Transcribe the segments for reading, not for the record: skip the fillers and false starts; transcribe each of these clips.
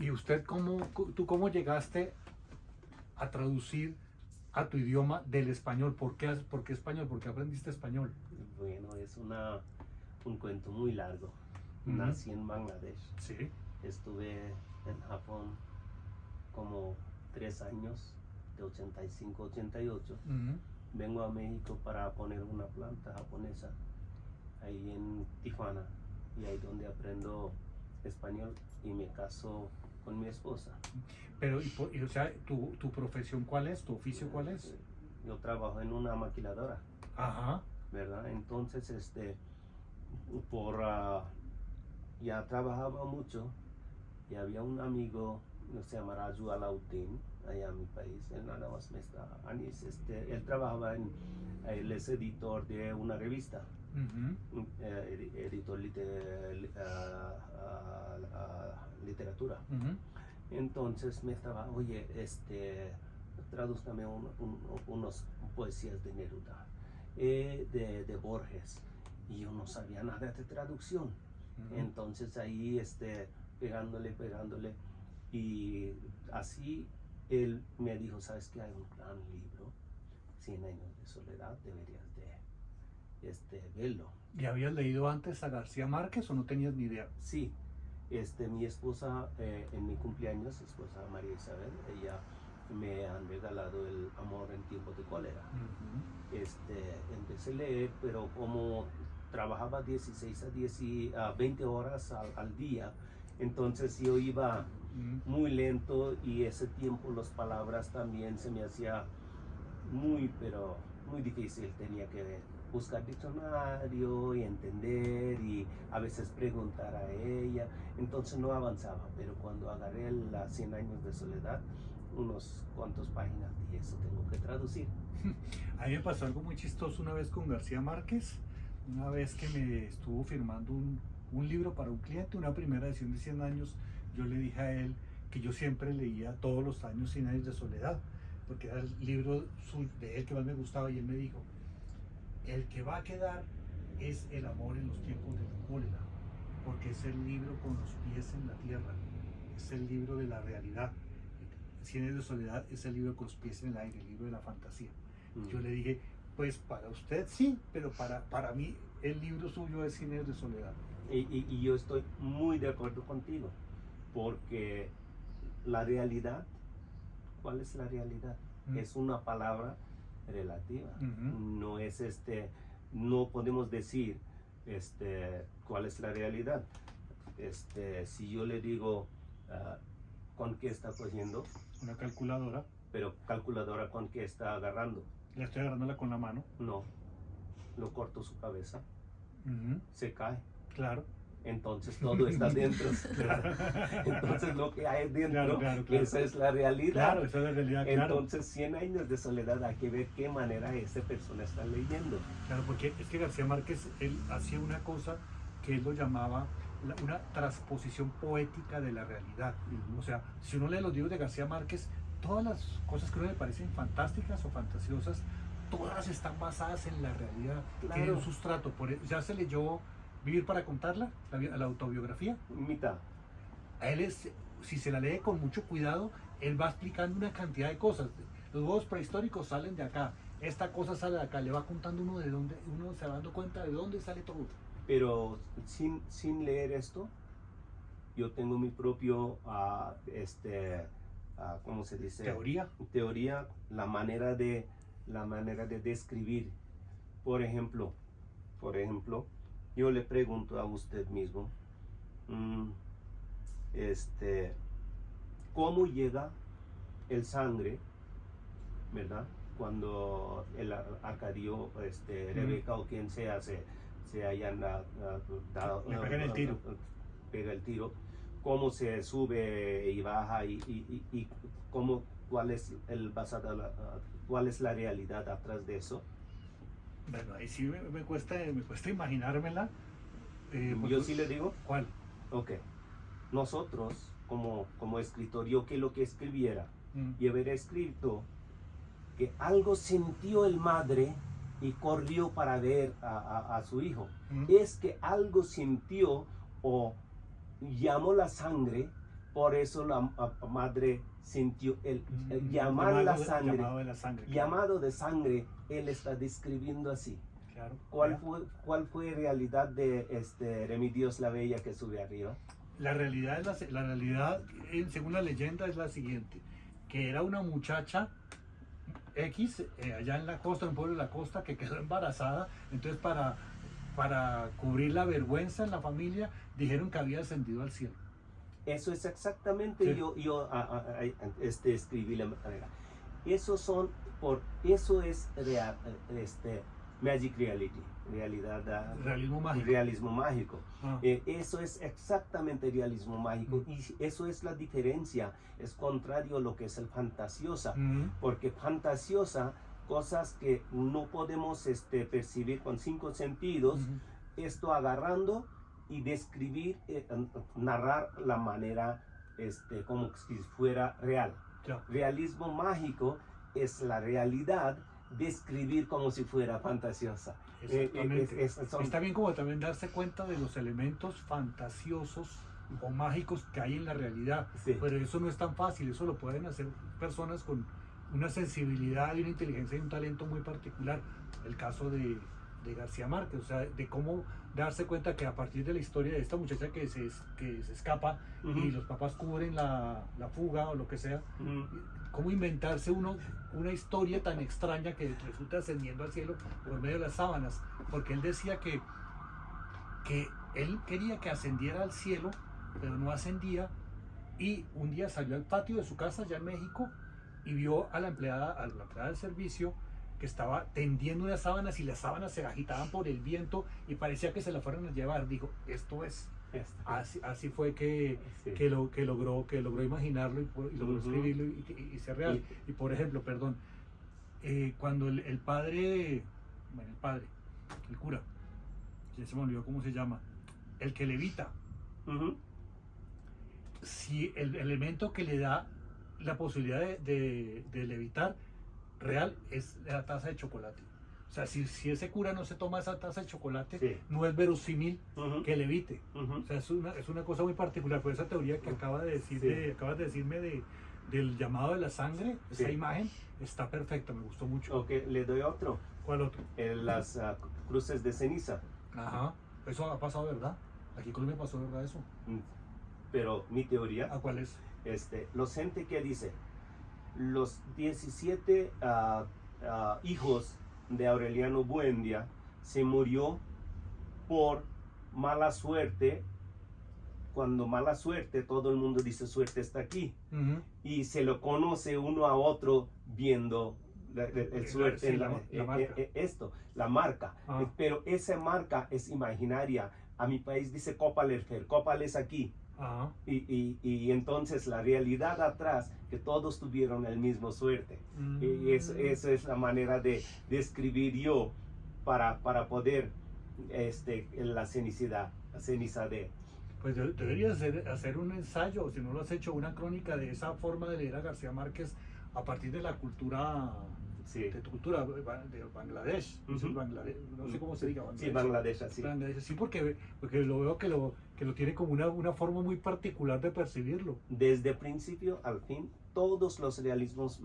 ¿Y usted tú cómo llegaste a traducir a tu idioma del español? ¿Por qué español? ¿Por qué aprendiste español? Bueno, es un cuento muy largo. Ujú. Nací en Bangladesh. Sí. Estuve en Japón como 3 años, de 85 a 88. Ujú. Vengo a México para poner una planta japonesa ahí en Tijuana, y ahí donde aprendo español y me caso con mi esposa. Pero, o sea, ¿tu profesión cuál es? ¿Tu oficio cuál es? Yo trabajo en una maquiladora, Ajá. ¿verdad? Entonces, ya trabajaba mucho, y había un amigo, se llama Raju Alauddin, allá en mi país. Él nada más me está, él trabajaba él es editor de una revista, Ujú. editor literatura. Ujú. Entonces me estaba, oye, tradúzcame unos poesías de Neruda, de Borges, y yo no sabía nada de traducción. Ujú. Entonces ahí, pegándole, y así él me dijo, ¿sabes qué? Hay un gran libro, 100 años de soledad, deberías de verlo. ¿Y habías leído antes a García Márquez o no tenías ni idea? Sí, mi esposa, en mi cumpleaños, esposa María Isabel, ella me han regalado el Amor en tiempos de cólera. Ujú. Empecé a leer, pero como trabajaba 16 a 20 horas al día, entonces yo iba Ujú. muy lento, y ese tiempo las palabras también se me hacía pero muy difícil. Tenía que buscar diccionario y entender, y a veces preguntar a ella, entonces no avanzaba. Pero cuando agarré las 100 años de soledad, unos cuantos páginas, dije, eso tengo que traducir. A mí me pasó algo muy chistoso una vez con García Márquez, una vez que me estuvo firmando un libro para un cliente, una primera edición de 100 años. Yo le dije a él que yo siempre leía todos los años 100 años de soledad, porque era el libro de él que más me gustaba, y él me dijo, el que va a quedar es El amor en los tiempos de la cólera, porque es el libro con los pies en la tierra, es el libro de la realidad. 100 años de soledad es el libro con los pies en el aire, el libro de la fantasía. Yo le dije, pues para usted sí, pero para mí el libro suyo es 100 años de soledad. Y yo estoy muy de acuerdo contigo, porque la realidad, ¿cuál es la realidad? Es una palabra relativa. No es no podemos decir cuál es la realidad. Si yo le digo, ¿con qué está cogiendo? Una calculadora. Pero calculadora, ¿con qué está agarrando? Ya estoy agarrándola con la mano. No, lo corto su cabeza, se cae. Claro. Entonces todo está dentro. Claro. Entonces lo que hay dentro, claro. esa es la realidad. Claro, esa es la realidad, claro. Entonces 100 años de soledad, hay que ver qué manera esa persona está leyendo. Claro, porque es que García Márquez, él hacía una cosa que él lo llamaba una transposición poética de la realidad. O sea, si uno lee los libros de García Márquez, todas las cosas que a uno le parecen fantásticas o fantasiosas, todas están basadas en la realidad. Claro. Tienen un sustrato. ¿Ya se leyó Vivir para contarla, la autobiografía? Mitad. A él si se la lee con mucho cuidado, él va explicando una cantidad de cosas. Los huevos prehistóricos salen de acá, esta cosa sale de acá, le va contando uno de dónde, uno se va dando cuenta de dónde sale todo. Pero sin leer esto, yo tengo mi propio, ¿cómo se dice? Teoría, la manera de describir. Por ejemplo, yo le pregunto a usted mismo, ¿cómo llega el sangre, verdad? Cuando el Arcadio, Rebeca o quien sea, se hayan dado, le pegan el tiro. Pega el tiro, cómo se sube y baja, y cuál es la realidad atrás de eso. Bueno, ahí sí me cuesta imaginármela. Yo sí le digo. ¿Cuál? Ok. Nosotros, como escritor, yo que lo que escribiera, y haber escrito que algo sintió el madre y corrió para ver a su hijo. Es que algo sintió o llamó la sangre Por eso la madre sintió el llamado a la sangre. Llamado de la sangre. Llamado de sangre, él está describiendo así. Claro. ¿Cuál fue la realidad de Remedios la Bella que sube arriba? La realidad, según la leyenda, es la siguiente, que era una muchacha X, allá en la costa, en un pueblo de la costa, que quedó embarazada. Entonces para cubrir la vergüenza en la familia, dijeron que había ascendido al cielo. Eso es exactamente, sí. yo escribí la manera. Eso es real, magic reality, realismo mágico. Ah. Eso es exactamente realismo mágico, y eso es la diferencia, es contrario a lo que es el fantasiosa, porque fantasiosa, cosas que no podemos percibir con 5 sentidos, esto agarrando y describir, narrar la manera como si fuera real. Ya. Realismo mágico es la realidad describir como si fuera fantasiosa. Exactamente. Está bien como también darse cuenta de los elementos fantasiosos o mágicos que hay en la realidad, sí. Pero eso no es tan fácil, eso lo pueden hacer personas con una sensibilidad y una inteligencia y un talento muy particular. El caso de García Márquez, o sea, de cómo darse cuenta que a partir de la historia de esta muchacha que se escapa y los papás cubren la fuga o lo que sea, cómo inventarse una historia tan extraña que resulta ascendiendo al cielo por medio de las sábanas, porque él decía que él quería que ascendiera al cielo, pero no ascendía, y un día salió al patio de su casa allá en México y vio a la empleada del servicio que estaba tendiendo unas sábanas, y las sábanas se agitaban por el viento y parecía que se la fueran a llevar. Dijo, esto es. Así fue que logró imaginarlo y logró escribirlo y ser real. Y por ejemplo, cuando el cura, ya se me olvidó cómo se llama, el que levita, si el elemento que le da la posibilidad de levitar real es la taza de chocolate. O sea, si ese cura no se toma esa taza de chocolate, sí, no es verosímil que levite. O sea, es una cosa muy particular. Por esa teoría que acabas de decirme del llamado de la sangre, esa imagen está perfecta, me gustó mucho. Ok, le doy otro. ¿Cuál otro? Las cruces de ceniza. Ajá, eso ha pasado, ¿verdad? Aquí en Colombia pasó, ¿verdad, eso? Pero mi teoría... ¿A cuál es? Los gente que dice, los 17 hijos de Aureliano Buendia se murió por mala suerte. Cuando mala suerte, todo el mundo dice suerte está aquí, y se lo conoce uno a otro viendo el suerte, sí, la marca. Pero esa marca es imaginaria. A mi país dice Copalerfer, Copal es aquí. Y entonces la realidad atrás, que todos tuvieron el mismo suerte. Y eso es la manera de describir yo para poder la ceniza de... Pues deberías hacer un ensayo, si no lo has hecho, una crónica de esa forma de leer a García Márquez a partir de la cultura, de tu cultura, de Bangladesh, no sé cómo se diga. Bangladesh, sí. Bangladesh, sí, porque lo veo que lo tiene como una forma muy particular de percibirlo. Desde el principio al fin, todos los realismos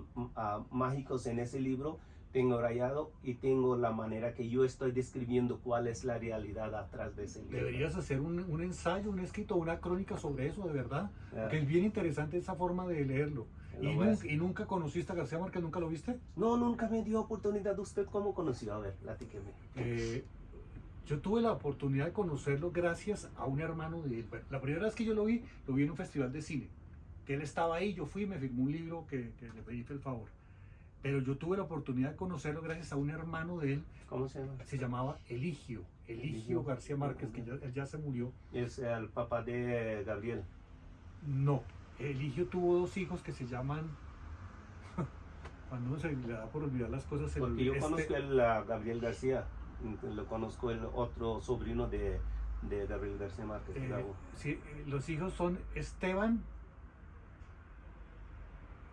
mágicos en ese libro tengo rayado, y tengo la manera que yo estoy describiendo cuál es la realidad atrás de ese libro. Deberías hacer un ensayo, un escrito, una crónica sobre eso, de verdad, que es bien interesante esa forma de leerlo. ¿Y nunca conociste a García Márquez? ¿Nunca lo viste? No, nunca me dio oportunidad. ¿Usted cómo conoció? A ver, platíqueme. Yo tuve la oportunidad de conocerlo gracias a un hermano de él. La primera vez que yo lo vi en un festival de cine, que él estaba ahí, yo fui y me firmó un libro que le pedí el favor. Pero yo tuve la oportunidad de conocerlo gracias a un hermano de él. ¿Cómo se llama? Se llamaba Eligio García Márquez, que él ya se murió. ¿Es el papá de Gabriel? No, Eligio tuvo 2 hijos que se llaman... Cuando uno se le da por olvidar las cosas... Porque yo conozco a Gabriel García, lo conozco el otro sobrino de Gabriel García Márquez. Sí, los hijos son Esteban...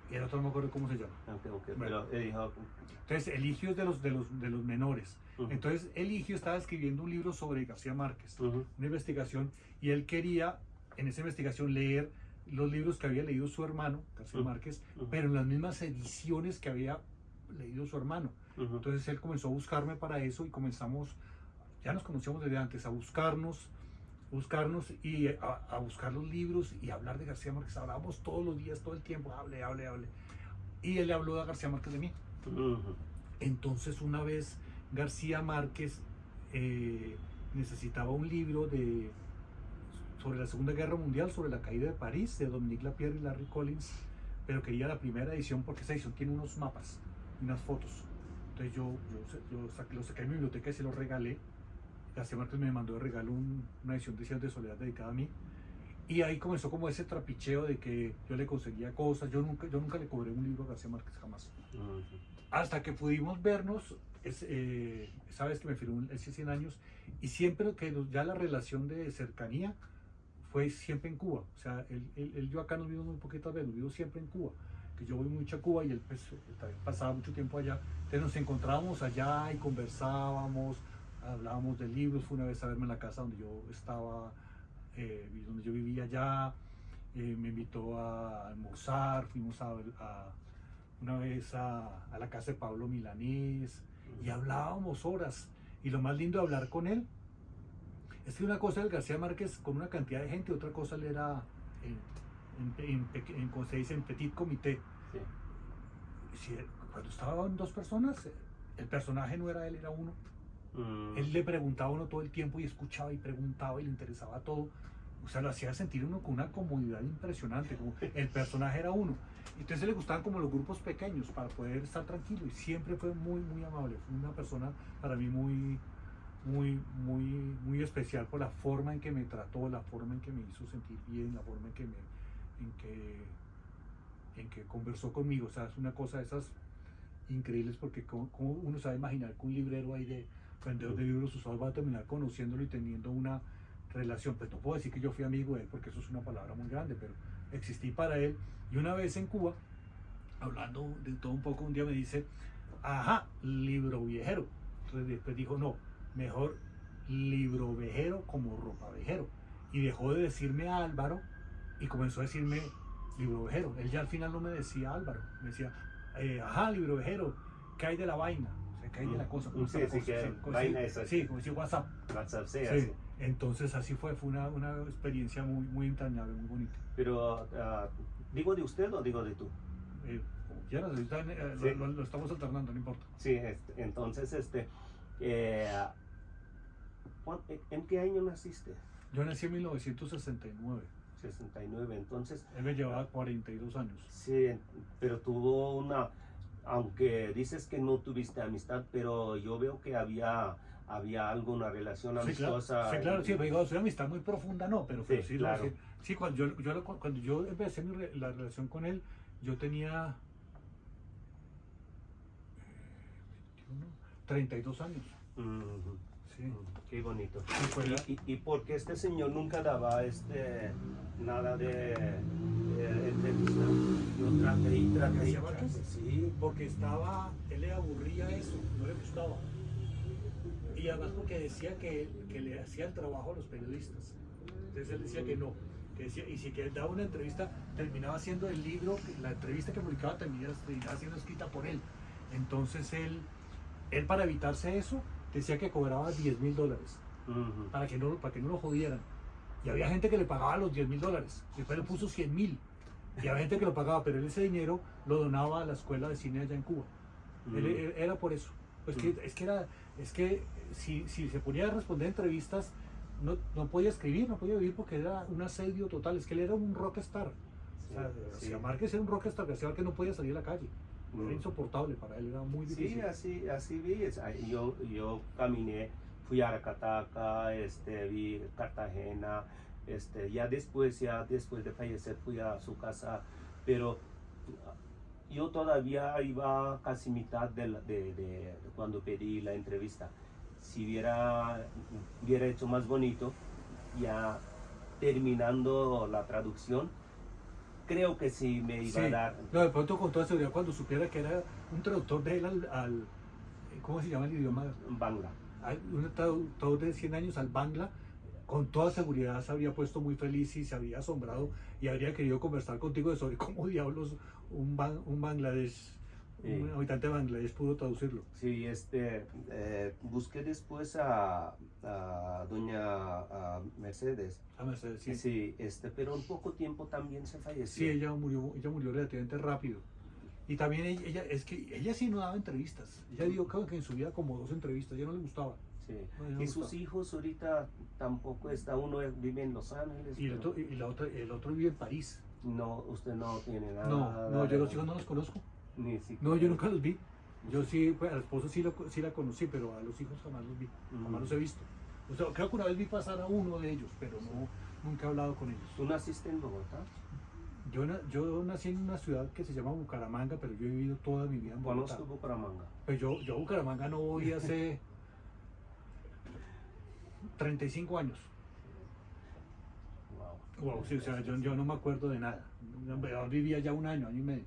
y el otro no me acuerdo cómo se llama. Bueno, pero entonces Eligio es de los menores. Entonces Eligio estaba escribiendo un libro sobre García Márquez, una investigación, y él quería en esa investigación leer los libros que había leído su hermano, García Márquez, pero en las mismas ediciones que había leído su hermano. Entonces él comenzó a buscarme para eso y comenzamos, ya nos conocíamos desde antes, a buscarnos y a buscar los libros y a hablar de García Márquez. Hablábamos todos los días, todo el tiempo, hable. Y él le habló a García Márquez de mí. Entonces una vez García Márquez necesitaba un libro sobre la Segunda Guerra Mundial, sobre la caída de París, de Dominique Lapierre y Larry Collins, pero quería la primera edición porque esa edición tiene unos mapas, unas fotos. Entonces yo lo saqué de mi biblioteca y se lo regalé. García Márquez me mandó de regalo una edición de Cien de Soledad dedicada a mí. Y ahí comenzó como ese trapicheo de que yo le conseguía cosas. Yo nunca le cobré un libro a García Márquez, jamás. Hasta que pudimos vernos, esa vez que me firmó ese 100 años, y siempre que ya la relación de cercanía fue siempre en Cuba. O sea, él yo acá nos vimos muy poquitas veces, nos vimos siempre en Cuba. Que yo voy mucho a Cuba y él pues, también pasaba mucho tiempo allá. Entonces nos encontrábamos allá y conversábamos, hablábamos de libros. Fue una vez a verme en la casa donde yo estaba, donde yo vivía allá. Me invitó a almorzar, fuimos una vez a la casa de Pablo Milanés y hablábamos horas. Y lo más lindo de hablar con él es que una cosa era García Márquez con una cantidad de gente, otra cosa él era como se dice, en petit comité. Cuando estaban dos personas, el personaje no era él, era uno. Él le preguntaba a uno todo el tiempo y escuchaba y preguntaba y le interesaba todo. O sea, lo hacía sentir uno con una comodidad impresionante, como el personaje era uno. Entonces le gustaban como los grupos pequeños para poder estar tranquilo y siempre fue muy, muy amable. Fue una persona para mí muy especial por la forma en que me trató, la forma en que me hizo sentir bien, la forma en que conversó conmigo. O sea, es una cosa de esas increíbles porque como uno sabe imaginar que un librero ahí de vendedor de libros usados va a terminar conociéndolo y teniendo una relación. Pues no puedo decir que yo fui amigo de él porque eso es una palabra muy grande, pero existí para él. Y una vez en Cuba, hablando de todo un poco, un día me dice, ajá, libro viejero. Entonces después dijo, no, mejor libro vejero como ropa vejero. Y dejó de decirme a Álvaro y comenzó a decirme libro vejero. Él ya al final no me decía Álvaro, me decía, ajá, libro vejero, ¿qué hay de la vaina? O sea, ¿qué hay de la cosa? Sí, vaina es así. Sí, como decir WhatsApp. WhatsApp, sí, Sí. así. Entonces así fue una experiencia muy entrañable, muy bonita. Pero, ¿digo de usted o digo de tú? Como quieras, lo estamos alternando, no importa. Sí, entonces, ¿en qué año naciste? Yo nací en 1969. 69, entonces... Él me llevaba 42 años. Sí, pero tuvo aunque dices que no tuviste amistad, pero yo veo que había algo, una relación amistosa. Sí, claro, sí, pero digo, una amistad muy profunda no, pero sí, claro. Sí, cuando yo empecé la relación con él, yo tenía 32 años. Sí. Qué bonito. Sí, ¿Y por qué este señor nunca daba nada de entrevista? Yo traté. Sí, porque él le aburría eso, no le gustaba. Y además porque decía que le hacía el trabajo a los periodistas. Entonces él decía que no. Y si que daba una entrevista, terminaba siendo el libro, la entrevista que publicaba terminaba siendo escrita por él. Entonces él para evitarse eso, decía que cobraba $10,000 para que no lo jodieran. Y había gente que le pagaba los $10,000. Después le puso 100,000. Y había gente que lo pagaba, pero él ese dinero lo donaba a la escuela de cine allá en Cuba. Él era por eso. Pues es que si se ponía a responder entrevistas, no podía escribir, no podía vivir porque era un asedio total. Es que él era un rockstar. O sea, García Márquez era un rockstar. García Márquez no podía salir a la calle. Era insoportable para él, era muy difícil. Sí, así vi. Yo caminé, fui a Aracataca, vi Cartagena, ya después de fallecer fui a su casa, pero yo todavía iba casi mitad de cuando pedí la entrevista. Si hubiera hecho más bonito, ya terminando la traducción, creo que sí me iba a dar. No, de pronto con toda seguridad cuando supiera que era un traductor de él al ¿cómo se llama el idioma? Bangla. Un traductor de 100 años al Bangla, con toda seguridad se habría puesto muy feliz y se habría asombrado y habría querido conversar contigo sobre cómo diablos un Bangladesh, un habitante de Bangladesh pudo traducirlo. Sí, busqué después a doña Mercedes. A Mercedes, sí. Sí, pero en poco tiempo también se falleció. Sí, ella murió relativamente rápido. Y también ella sí no daba entrevistas. Ella dio creo que en su vida como 2 entrevistas, ella no le gustaba. Sí. No, no Y me sus gustaba. hijos ahorita tampoco está, uno vive en Los Ángeles. Y pero el otro vive en París. no, usted no tiene nada. No, yo los hijos no los conozco. Ni siquiera. No, yo nunca los vi. Yo sí, pues, al esposo sí la conocí, pero a los hijos jamás los vi. Jamás los he visto. O sea, creo que una vez vi pasar a uno de ellos, pero nunca he hablado con ellos. ¿Tú naciste en Bogotá? Yo nací en una ciudad que se llama Bucaramanga, pero yo he vivido toda mi vida en Bogotá. Conozco Bucaramanga. Pues yo a Bucaramanga no voy hace 35 años. Wow, sí, o sea, yo no me acuerdo de nada. Yo vivía ya 1 año, año y medio.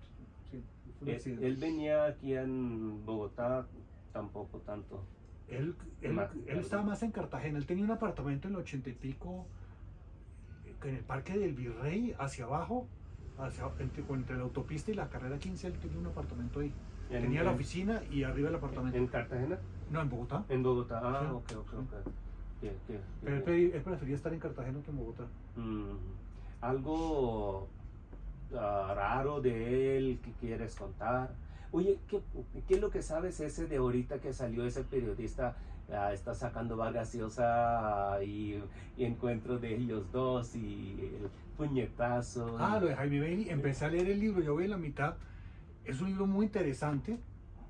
Sí, fue un accidente. Él venía aquí en Bogotá tampoco tanto. Él estaba más en Cartagena. Él tenía un apartamento en el 80 y pico, en el Parque del Virrey, hacia abajo, entre la autopista y la carrera 15. Él tenía un apartamento ahí. Tenía la oficina y arriba el apartamento. ¿En Cartagena? No, en Bogotá. En Bogotá, Sí, ok. sí. ¿Qué? Pero él prefería estar en Cartagena que en Bogotá. Algo raro de él que quieres contar. Oye, ¿qué es lo que sabes ese de ahorita que salió ese periodista? Está sacando gaseosa y encuentro de ellos dos y el puñetazo. Lo de Jaime Bailey. Empecé a leer el libro, yo voy en la mitad. Es un libro muy interesante.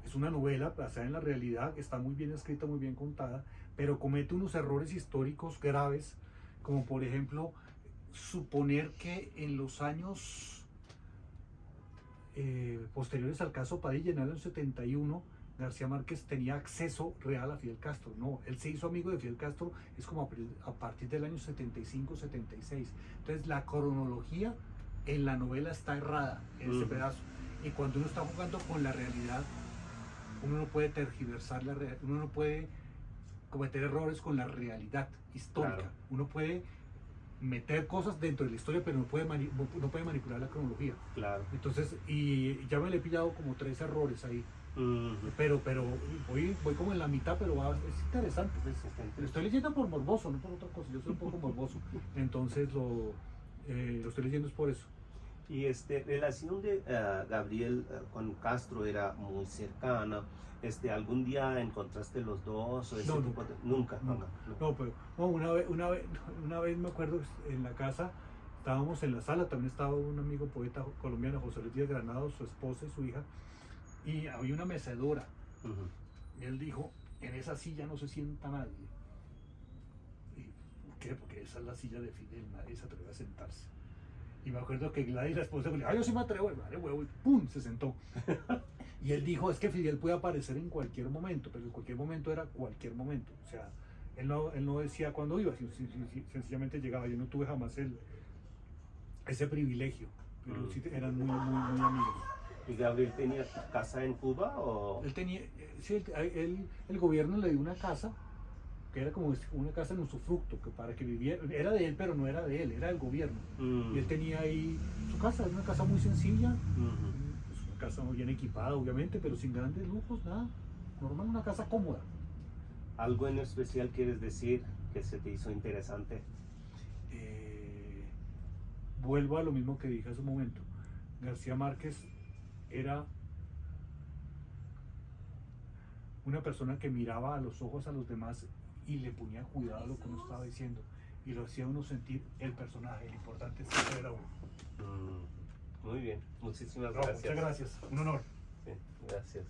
Es una novela basada en la realidad, está muy bien escrita, muy bien contada, pero comete unos errores históricos graves, como por ejemplo suponer que en los años posteriores al caso Padilla, en el año 71, García Márquez tenía acceso real a Fidel Castro. No, él se hizo amigo de Fidel Castro, es como a partir del año 75-76. Entonces la cronología en la novela está errada en ese pedazo. Y cuando uno está jugando con la realidad, uno no puede tergiversar la realidad, uno no puede cometer errores con la realidad histórica. Claro. Uno puede meter cosas dentro de la historia, pero no puede manipular la cronología. Claro. Entonces, y ya me le he pillado como 3 errores ahí. Pero voy como en la mitad, pero es interesante. Pues, lo estoy leyendo por morboso, no por otra cosa. Yo soy un poco morboso. Entonces lo estoy leyendo es por eso. Y relación de Gabriel con Castro era muy cercana. ¿Algún día encontraste los dos? O ese No, tipo de... Nunca. No, pero una vez me acuerdo en la casa, estábamos en la sala, también estaba un amigo poeta colombiano, José Luis Díaz Granados, su esposa y su hija, y había una mecedora. Y él dijo, en esa silla no se sienta nadie. ¿Por qué? Porque esa es la silla de Fidel, nadie se atreve a sentarse. Y me acuerdo que Gladys, la esposa, le dijo, yo sí me atrevo, vale, huevo, y ¡pum! Se sentó. Y él dijo, es que Fidel puede aparecer en cualquier momento, pero en cualquier momento era cualquier momento. O sea, él no decía cuándo iba, sencillamente llegaba. Yo no tuve jamás ese privilegio, pero sí eran muy amigos. ¿Y Gabriel tenía casa en Cuba o...? Él tenía, sí, el gobierno le dio una casa, que era como una casa en usufructo, que para que viviera, era de él, pero no era de él, era del gobierno. Y él tenía ahí su casa, era una casa muy sencilla, pues una casa muy bien equipada, obviamente, pero sin grandes lujos, nada, normal, una casa cómoda. ¿Algo en especial quieres decir que se te hizo interesante? Vuelvo a lo mismo que dije hace un momento. García Márquez era una persona que miraba a los ojos a los demás y le ponía cuidado a lo que uno estaba diciendo y lo hacía uno sentir el personaje. Lo importante es que era uno. Muy bien, muchísimas gracias. Muchas gracias, un honor. Sí, gracias.